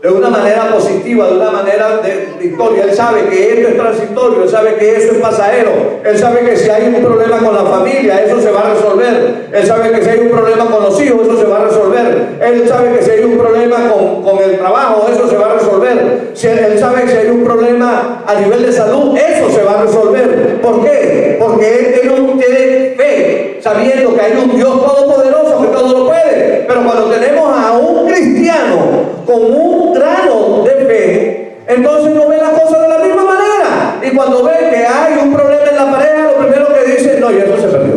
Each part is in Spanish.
de una manera positiva, de una manera de victoria. Él sabe que esto es transitorio, él sabe que eso es pasajero, él sabe que si hay un problema con la familia, eso se va a resolver. Él sabe que si hay un problema con los hijos, eso se va a resolver. Él sabe que si hay un problema con el trabajo, eso se va a resolver. Él sabe que si hay un problema a nivel de salud, eso se va a resolver. ¿Por qué? Porque él tiene fe, sabiendo que hay un Dios todopoderoso que todo lo puede. Pero cuando tenemos a un cristiano con un grano de fe, entonces no ve las cosas de la misma manera. Y cuando ve que hay un problema en la pareja, lo primero que dice: no, y eso se perdió.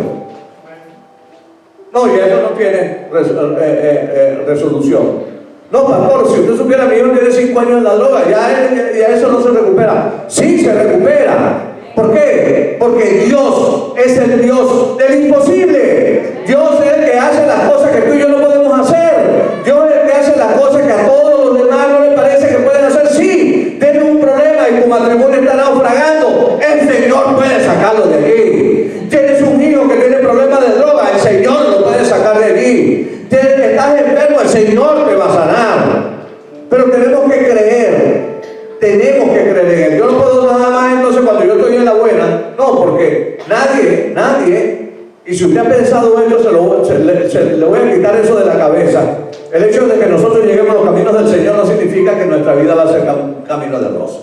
No, y eso no tiene resolución. No, pastor, si usted supiera, mi hijo tiene 5 años en la droga, ya eso no se recupera. Sí, se recupera. ¿Por qué? Porque Dios es el Dios del imposible. Dios es el que hace las cosas que tú y yo no podemos hacer. Dios es el que hace las cosas que a todos los demás no les parece que pueden hacer. Sí, tienes un problema y tu matrimonio está naufragando, el Señor puede sacarlo de allí. Tienes un hijo que tiene problemas de droga, el Señor lo puede sacar de allí. Estás enfermo, el Señor te va a sanar. Pero tenemos que creer en Él. Yo no puedo nada más entonces cuando yo estoy en la buena. No, porque nadie, y si usted ha pensado esto, le voy a quitar eso de la cabeza. El hecho de que nosotros lleguemos a los caminos del Señor no significa que nuestra vida va a ser un camino de rosa.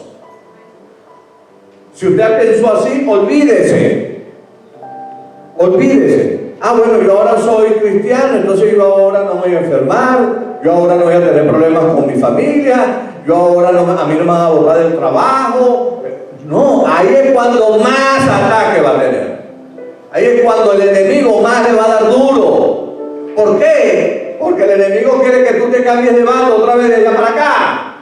Si usted pensó así, olvídese. Ah, bueno, yo ahora soy cristiano, entonces yo ahora no me voy a enfermar, yo ahora no voy a tener problemas con mi familia, yo ahora a mí no me van a borrar del trabajo. No, ahí es cuando más ataque va a tener. Ahí es cuando el enemigo más le va a dar duro. ¿Por qué? Porque el enemigo quiere que tú te cambies de bando otra vez de allá para acá.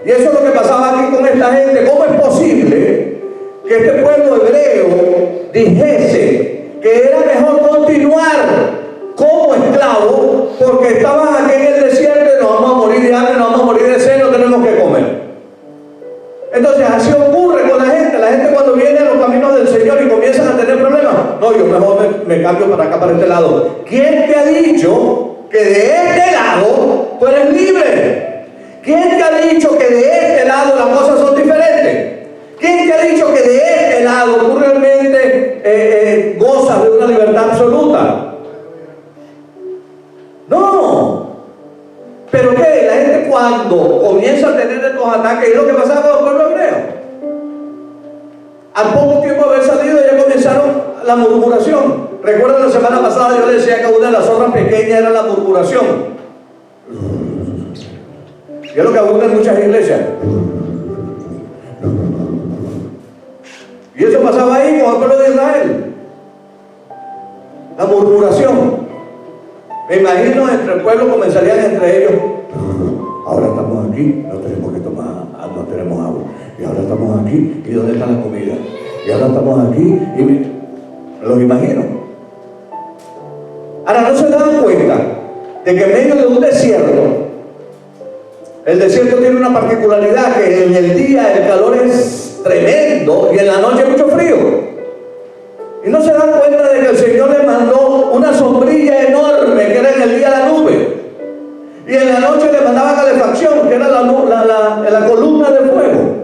Y eso es lo que pasaba aquí con esta gente. ¿Cómo es posible que este pueblo hebreo dijese que era mejor continuar como esclavos porque estaban aquí en el desierto y nos vamos a morir de hambre, nos vamos a morir de sed, no tenemos que comer? Entonces así ocurre con la gente cuando viene a los caminos del Señor y comienzan a tener problemas. No, yo mejor me cambio para acá, para este lado. ¿Quién te ha dicho que de este lado tú eres libre? ¿Quién te ha dicho que de este lado las cosas son diferentes? ¿Quién te ha dicho que de este lado tú realmente gozas de una libertad absoluta? No. ¿Pero qué? La gente cuando comienza a tener estos ataques, es lo que pasaba con el pueblo hebreo. Al poco tiempo de haber salido ya comenzaron la murmuración. Recuerden la semana pasada yo les decía que una de las zorras pequeñas era la murmuración. Y es lo que abunda en muchas iglesias. Y eso pasaba ahí con el pueblo de Israel. La murmuración. Me imagino entre el pueblo comenzarían entre ellos: ahora estamos aquí, no tenemos que tomar, no tenemos agua. Y ahora estamos aquí, ¿y dónde está la comida? Y ahora estamos aquí, y me los imagino. Ahora, ¿no se dan cuenta de que en medio de un desierto, el desierto tiene una particularidad, que en el día el calor es tremendo y en la noche mucho frío? Y no se dan cuenta de que el Señor le mandó una sombrilla enorme, que era en el día la nube, y en la noche le mandaba calefacción, que era la columna de fuego.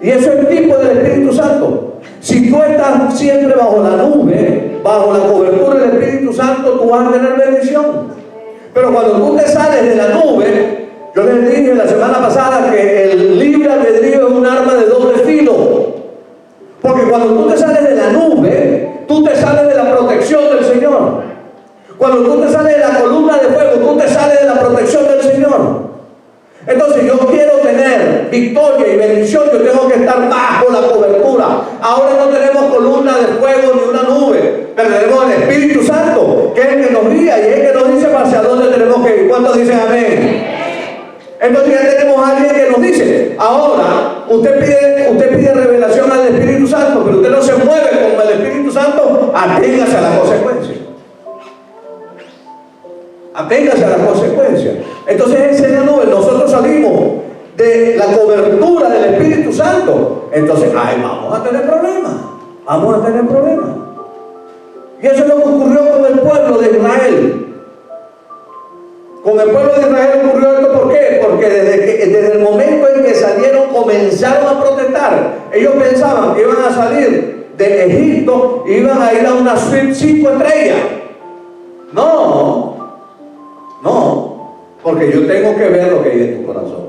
Y eso es tipo del Espíritu Santo. Si tú estás siempre bajo la nube, bajo la cobertura del Espíritu Santo, tú vas a tener bendición. Pero cuando tú te sales de la nube, yo les dije la semana pasada que el libre albedrío es un arma de doble filo. Porque cuando tú te sales de la nube, tú te sales de la protección del Señor. Cuando tú te sales de la columna de fuego, tú te sales de la protección del Señor. Entonces yo quiero tener victoria y bendición, yo tengo que estar bajo la cobertura. Ahora no tenemos columna de fuego ni una nube, pero tenemos el Espíritu Santo, que es el que nos guía y es el que nos dice hacia dónde tenemos que ir. ¿Cuántos dicen amén? Entonces ya tenemos a alguien que nos dice: ahora usted pide revelación al Espíritu Santo, pero usted no se mueve con el Espíritu Santo, aténgase a la consecuencia. Aténgase a la consecuencia. Entonces ese es la nube. Nosotros salimos de la cobertura del Espíritu Santo. Entonces, vamos a tener problemas. Vamos a tener problemas. Y eso es lo que ocurrió con el pueblo de Israel. Con el pueblo de Israel ocurrió esto. ¿Por qué? Porque desde a salir de Egipto y iban a ir a una suite 5 estrellas. No, porque yo tengo que ver lo que hay en tu corazón.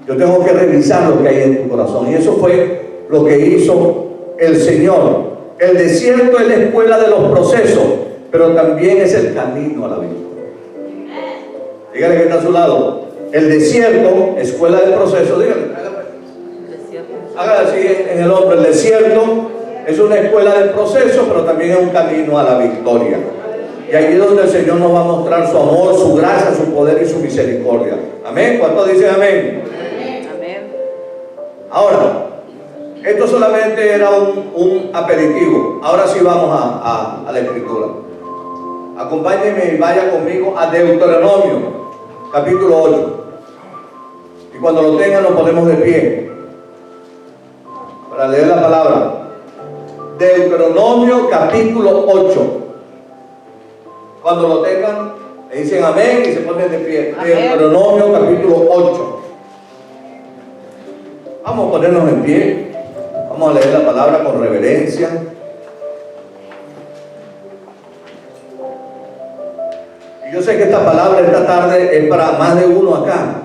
Yo tengo que revisar lo que hay en tu corazón. Y eso fue lo que hizo el Señor. El desierto es la escuela de los procesos, pero también es el camino a la victoria. Dígale que está a su lado. El desierto, escuela del proceso, dígale. Hágale así en el hombro. El desierto es una escuela del proceso, pero también es un camino a la victoria. Y allí es donde el Señor nos va a mostrar su amor, su gracia, su poder y su misericordia. Amén. ¿Cuántos dicen amén? Amén. Ahora, esto solamente era un aperitivo. Ahora sí vamos a la escritura. Acompáñenme y vaya conmigo a Deuteronomio, capítulo 8. Y cuando lo tengan nos ponemos de pie para leer la palabra. Deuteronomio, capítulo 8. Cuando lo tengan, le dicen amén y se ponen de pie. Amén. Deuteronomio, capítulo 8. Vamos a ponernos en pie. Vamos a leer la palabra con reverencia. Y yo sé que esta palabra esta tarde es para más de uno acá.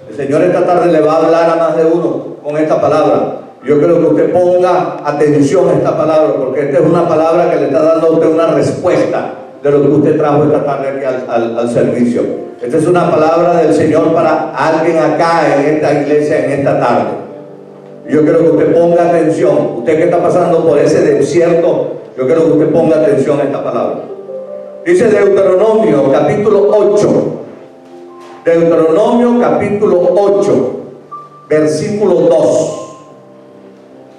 El Señor esta tarde le va a hablar a más de uno con esta palabra. Yo creo que usted ponga atención a esta palabra, porque esta es una palabra que le está dando a usted una respuesta de lo que usted trajo esta tarde aquí al servicio. Esta es una palabra del Señor para alguien acá en esta iglesia en esta tarde. Yo quiero que usted ponga atención. Usted que está pasando por ese desierto, yo quiero que usted ponga atención a esta palabra. Dice Deuteronomio capítulo 8. Deuteronomio capítulo 8, versículo 2.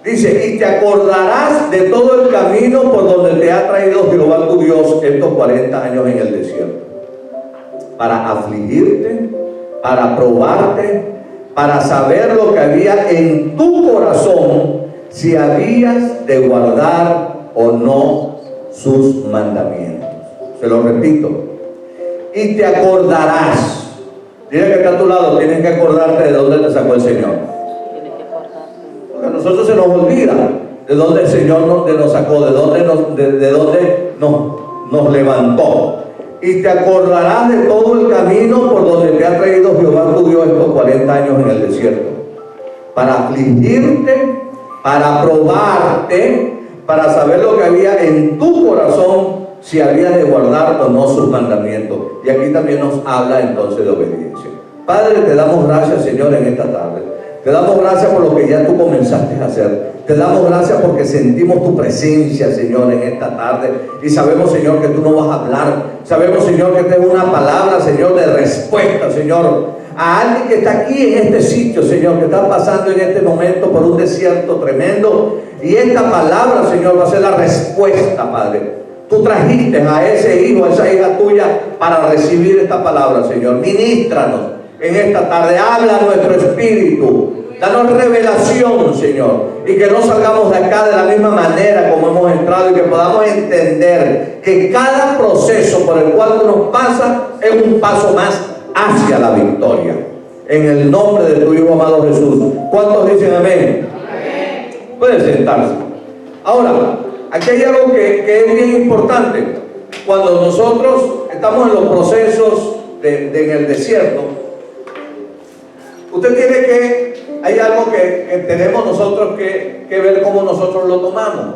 Dice: y te acordarás de todo el camino por donde te ha traído Jehová tu Dios estos 40 años en el desierto, para afligirte, para probarte, para saber lo que había en tu corazón, si habías de guardar o no sus mandamientos. Se lo repito. Y te acordarás. Dile que está a tu lado, tienes que acordarte de dónde te sacó el Señor. Porque a nosotros se nos olvida de dónde el Señor nos sacó, de dónde nos levantó. Y te acordarás de todo el camino por donde te ha traído Jehová tu Dios estos 40 años en el desierto, para afligirte, para probarte, para saber lo que había en tu corazón, si había de guardar o no sus mandamientos. Y aquí también nos habla entonces de obediencia. Padre, te damos gracias, Señor, en esta tarde. Te damos gracias por lo que ya tú comenzaste a hacer. Te damos gracias porque sentimos tu presencia, Señor, en esta tarde. Y sabemos, Señor, que tú no vas a hablar. Sabemos, Señor, que esta es una palabra, Señor, de respuesta, Señor, a alguien que está aquí en este sitio, Señor, que está pasando en este momento por un desierto tremendo. Y esta palabra, Señor, va a ser la respuesta, Padre. Tú trajiste a ese hijo, a esa hija tuya para recibir esta palabra, Señor. Ministranos en esta tarde, habla a nuestro espíritu, danos revelación, Señor, y que no salgamos de acá de la misma manera como hemos entrado, y que podamos entender que cada proceso por el cual tú nos pasas es un paso más hacia la victoria. En el nombre de tu Hijo amado Jesús. ¿Cuántos dicen amén? Amén. Pueden sentarse. Ahora, aquí hay algo que es bien importante. Cuando nosotros estamos en los procesos en el desierto, usted tiene hay algo que tenemos nosotros que ver cómo nosotros lo tomamos.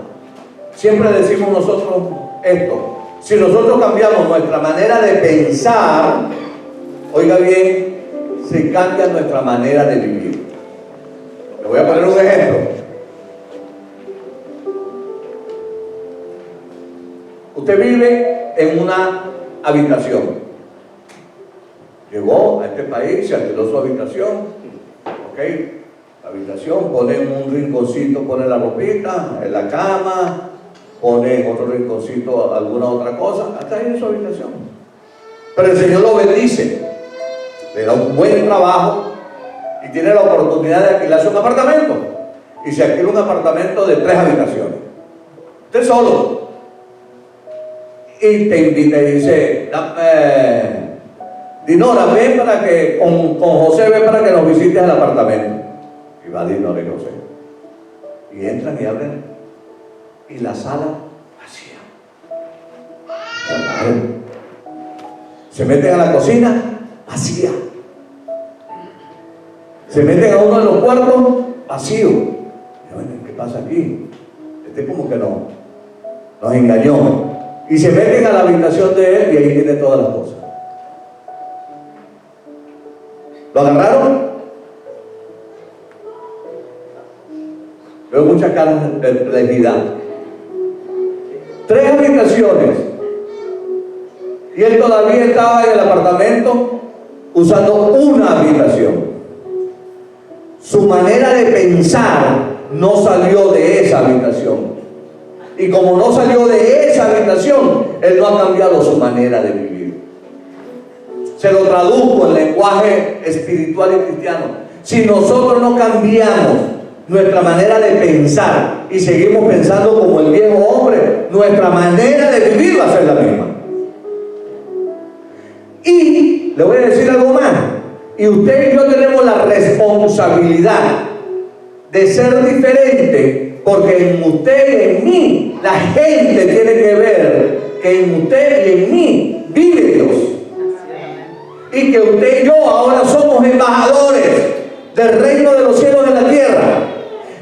Siempre decimos nosotros esto: si nosotros cambiamos nuestra manera de pensar, oiga bien, se cambia nuestra manera de vivir. Le voy a poner un ejemplo. Usted vive en una habitación. Llegó a este país, se alquiló su habitación. Ok, la habitación, pone en un rinconcito, pone la ropita, en la cama, pone en otro rinconcito alguna otra cosa. Hasta ahí en su habitación. Pero el Señor lo bendice, le da un buen trabajo y tiene la oportunidad de alquilarse un apartamento. Y se alquila un apartamento de 3 habitaciones. Usted solo. Y te invita y dice: Dinora, ven para que, con José, ven para que nos visites el apartamento. Y va Dinora y José. Y entran y abren, y la sala vacía. Se meten a la cocina, vacía. Se meten a uno de los cuartos, vacío. Y bueno, ¿qué pasa aquí? Este como que nos engañó. Y se meten a la habitación de él y ahí tiene todas las cosas. ¿Lo agarraron? Veo muchas caras de perplejidad. 3 habitaciones. Y él todavía estaba en el apartamento usando una habitación. Su manera de pensar no salió de esa habitación. Y como no salió de esa habitación, él no ha cambiado su manera de vivir. Se lo traduzco en lenguaje espiritual y cristiano. Si nosotros no cambiamos nuestra manera de pensar y seguimos pensando como el viejo hombre, nuestra manera de vivir va a ser la misma. Y le voy a decir algo más. Y usted y yo tenemos la responsabilidad de ser diferente, porque en usted y en mí la gente tiene que ver que en usted y en mí vive Dios. Y que usted y yo ahora somos embajadores del reino de los cielos en la tierra.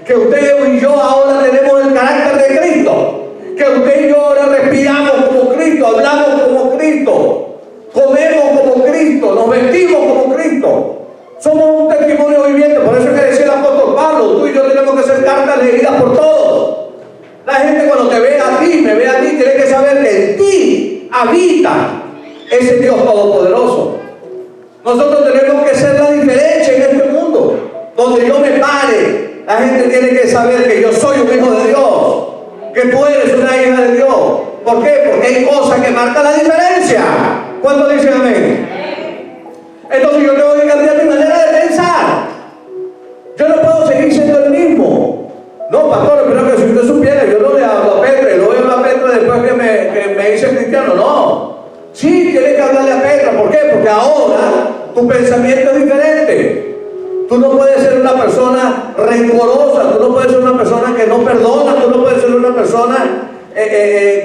Que usted y yo ahora tenemos el carácter de Cristo. Que usted y yo ahora respiramos como Cristo, hablamos como Cristo, comemos como Cristo, nos vestimos como Cristo. Somos un testimonio viviente. Por eso es que decía el apóstol Pablo, tú y yo tenemos que ser cartas leídas por todos. La gente cuando te ve a ti, me ve a ti, tiene que saber que en ti habita ese Dios todopoderoso. Nosotros tenemos que ser la diferencia en este mundo. Donde yo me pare, la gente tiene que saber que yo soy un hijo de Dios, que tú eres una hija de Dios. ¿Por qué? Porque hay cosas que marcan la diferencia. ¿Cuántos dicen amén? Entonces yo tengo que cambiar mi manera de pensar. Yo no puedo seguir siendo el mismo. No, pastor, pero que si usted supiera, yo no le hablo a Petra, y luego hablo a Petra después que me hice cristiano. No. Sí, tienes que hablarle a Petra. ¿Por qué? Porque ahora tu pensamiento es diferente. Tú no puedes ser una persona rencorosa, tú no puedes ser una persona que no perdona, tú no puedes ser una persona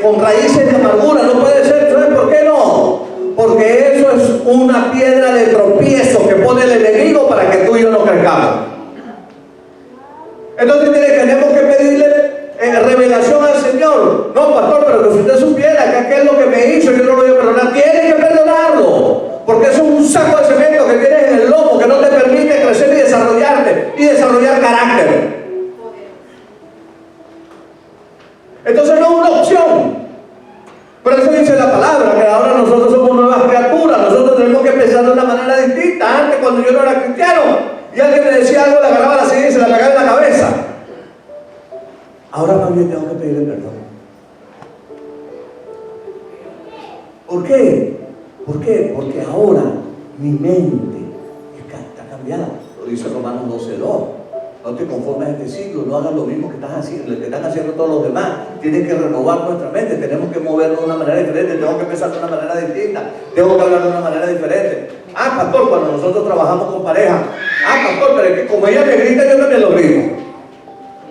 con raíces de amargura, no puedes ser. ¿Sabes por qué no? Porque eso es una piedra de tropiezo que pone el enemigo para que tú y yo no crezcamos. Entonces tenemos que pedirle revelación al Señor. No, pastor, pero que si usted supiera que aquel lo que me hizo, yo no lo voy a perdonar. Tienes que perdonarlo, porque eso es un saco de cemento que tienes en el lomo que no te permite crecer y desarrollarte y desarrollar carácter. Entonces no es una opción. Por eso dice la palabra que ahora nosotros somos nuevas criaturas. Nosotros tenemos que pensar de una manera distinta. Antes, cuando yo no era cristiano y alguien me decía algo, le agarraba la silla y se la pegaba en la cabeza. Ahora también tengo que pedirle perdón. ¿Por qué? ¿Por qué? Porque ahora mi mente está cambiada. Lo dice Romanos 12:2. No te conformes a este siglo, no hagas lo mismo que están haciendo todos los demás. Tienes que renovar nuestra mente, tenemos que movernos de una manera diferente, tengo que pensar de una manera distinta, tengo que hablar de una manera diferente. Ah, pastor, cuando nosotros trabajamos con pareja, pastor, pero es que como ella me grita, yo también lo grito.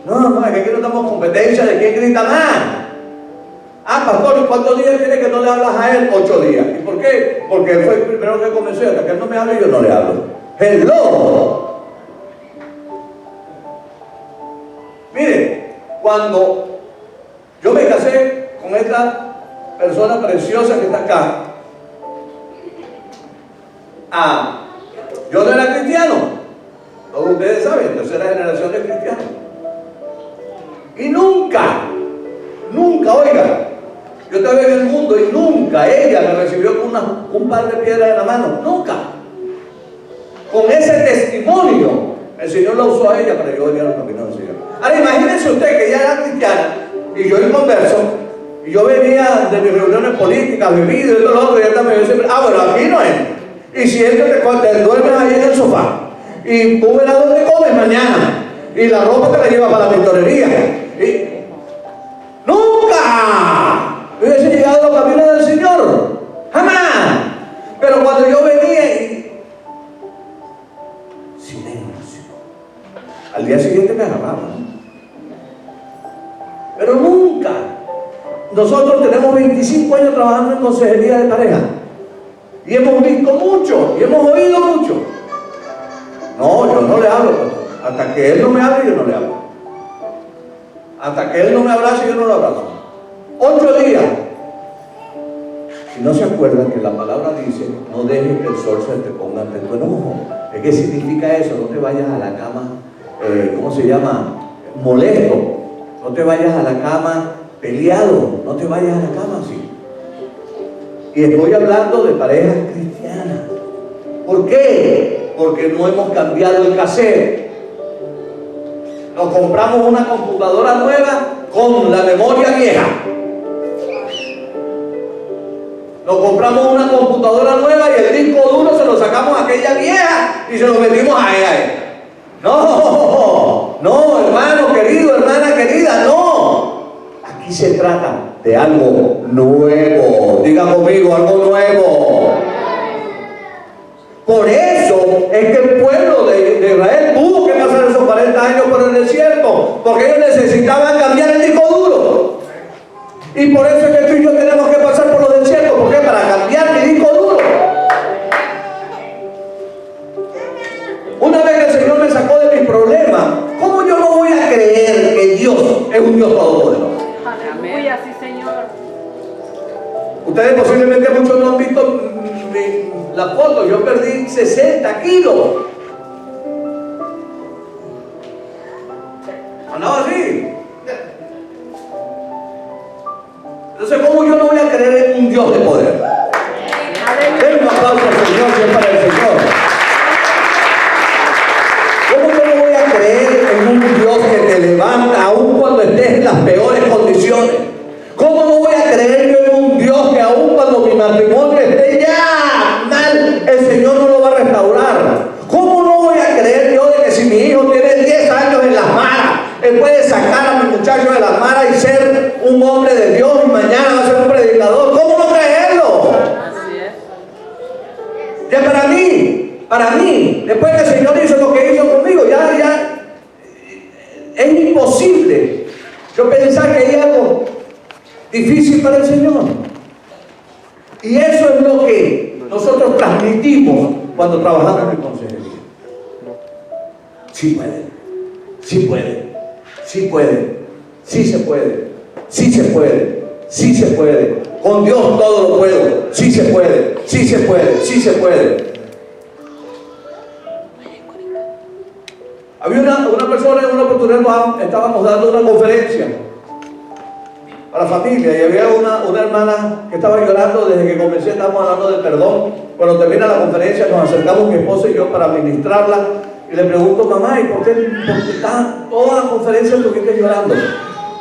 No, es que aquí no estamos competencia de quién grita más. Pastor, ¿cuántos días tiene que no le hablas a él? 8 días. ¿Y por qué? Porque él fue el primero que comenzó, hasta que él no me hable, yo no le hablo. ¡Hello! Mire, cuando yo me casé con esta persona preciosa que está acá, yo no era cristiano. Todos ustedes saben, tercera generación de cristianos. Y nunca, oiga, yo estaba en el mundo y nunca ella me recibió con un par de piedras en la mano. Nunca. Con ese testimonio, el Señor la usó a ella para que yo viniera a los caminos del Señor. Ahora imagínense usted que ya era cristiana y yo inconverso, y yo venía de mis reuniones políticas, bebido y todo lo otro, y ella también siempre, bueno, aquí no es. Y siempre te duermes ahí en el sofá. Y tú verás dónde comes mañana. Y la ropa te la llevas para la tintorería. Y ¡nunca hubiese llegado a los caminos del Señor! ¡Jamás! Pero cuando yo venía silencio. Al día siguiente me agarraban. nosotros tenemos 25 años trabajando en consejería de pareja y hemos visto mucho y hemos oído mucho. No, yo no le hablo, hasta que él no me hable, yo no le hablo. Hasta que él no me abrace, yo no lo abrazo. 8 días. Y no se acuerdan que la palabra dice: no dejes que el sol se te ponga ante tu enojo. ¿Qué significa eso? No te vayas a la cama, ¿cómo se llama? Molesto. No te vayas a la cama peleado. No te vayas a la cama así. Y estoy hablando de parejas cristianas. ¿Por qué? Porque no hemos cambiado el cassette. Nos compramos una computadora nueva con la memoria vieja. Nos compramos una computadora nueva y el disco duro se lo sacamos a aquella vieja y se lo metimos a ella. No, hermano querido, hermana querida, no. Aquí se trata de algo nuevo. Diga conmigo, algo nuevo. Por eso es que el pueblo de Israel tuvo que pasar esos 40 años por el desierto, porque ellos necesitaban cambiar el disco duro. Y por eso es que tú y yo tenemos que pasar por los desiertos. ¿Por qué? Para cambiar mi disco duro. Una vez que el Señor me sacó de mis problemas, ¿cómo yo no voy a creer que Dios es un Dios todopoderoso? Aleluya, sí, Señor. Ustedes posiblemente muchos no han visto la foto. Yo perdí 60 kilos. Andaba así. Entonces, ¿cómo yo no voy a creer en un Dios de poder? Den un aplauso al Señor, que es para el Señor. ¿Cómo yo no voy a creer en un Dios que te levanta aún cuando estés en las peores condiciones? ¿Cómo no voy a creer yo en un Dios que aún cuando mi matrimonio esté ya mal, el Señor no lo va a restaurar? ¿Cómo no voy a creer yo de que si mi hijo tiene 10 años en las maras, él puede sacar a mi muchacho de las maras y ser un hombre de Dios y mañana va a ser un predicador? ¿Cómo no creerlo? Así es. Ya para mí, después que el Señor hizo lo que hizo conmigo, ya es imposible yo pensar que hay algo difícil para el Señor. Y eso es lo que nosotros transmitimos cuando trabajamos en consejería. Sí puede, sí puede, sí puede, sí se puede, sí se puede, sí se puede. Con Dios todo lo puedo. Sí se puede, sí se puede, sí se puede. Había una persona en una oportunidad, estábamos dando una conferencia para familia y había una hermana que estaba llorando desde que comencé. Estábamos hablando del perdón. Cuando termina la conferencia nos acercamos mi esposa y yo para ministrarla y le pregunto: mamá, ¿y por qué está toda la conferencia estuviste llorando?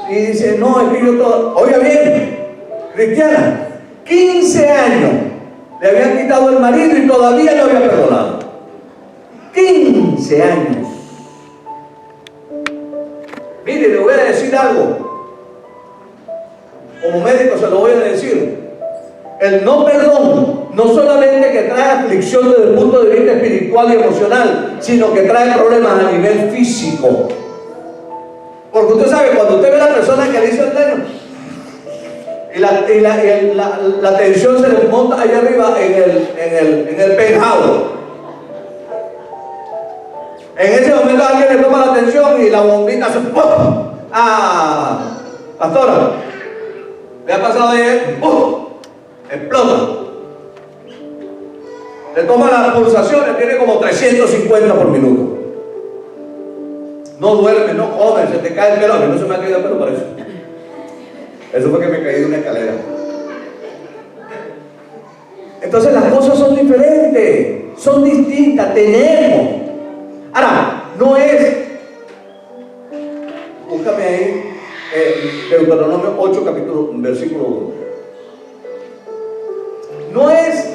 Y dice: no, es que yo oiga bien, cristiana, 15 años le habían quitado el marido y todavía no había perdonado. 15 años. Mire, le voy a decir algo. Como médico se lo voy a decir. El no perdón no solamente que trae aflicción desde el punto de vista espiritual y emocional, sino que trae problemas a nivel físico. Porque usted sabe, cuando usted ve a la persona que le hizo el daño y la tensión se le monta allá arriba en el penthouse. En ese momento alguien le toma la atención y la bombita se ¡pum! ¡Ah! Pastora, ¿le ha pasado ayer? ¡Pum! Explota. Le toma las pulsaciones, tiene como 350 por minuto. No duerme, no come, se te cae el pelo. A mí no se me ha caído el pelo por eso. Eso fue que me caí de una escalera. Entonces las cosas son diferentes, son distintas, tenemos. Ahora, no es, búscame ahí, Deuteronomio 8, versículo 1. No es,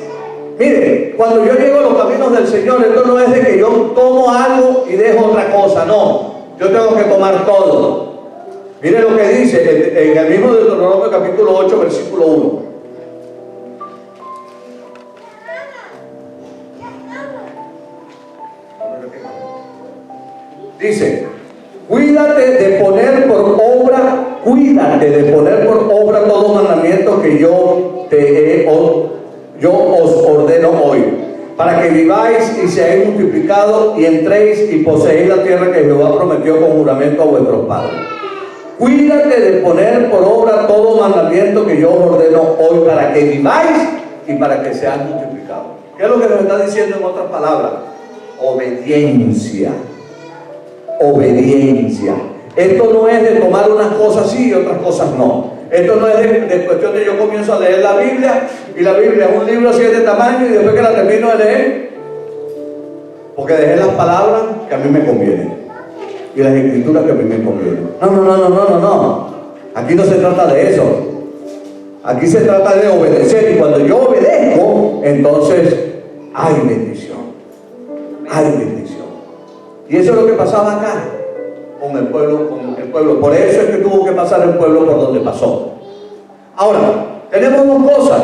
mire, cuando yo llego a los caminos del Señor, esto no es de que yo tomo algo y dejo otra cosa, no. Yo tengo que tomar todo. Mire lo que dice en el mismo Deuteronomio capítulo 8, versículo 1. Dice: cuídate de poner por obra cuídate de poner por obra todo mandamiento que yo os ordeno hoy, para que viváis y seáis multiplicados y entréis y poseéis la tierra que Jehová prometió con juramento a vuestros padres. Cuídate de poner por obra todo mandamiento que yo os ordeno hoy, para que viváis y para que seáis multiplicados. ¿Qué es lo que nos está diciendo en otras palabras? Obediencia. Obediencia. Esto no es de tomar unas cosas sí y otras cosas no. Esto no es de cuestión de yo comienzo a leer la Biblia y la Biblia es un libro así de tamaño y después que la termino de leer, porque dejé las palabras que a mí me convienen y las escrituras que a mí me convienen. No. Aquí no se trata de eso. Aquí se trata de obedecer, y cuando yo obedezco, entonces hay bendición. Hay bendición. Y eso es lo que pasaba acá con el pueblo. Por eso es que tuvo que pasar el pueblo por donde pasó. Ahora, tenemos dos cosas.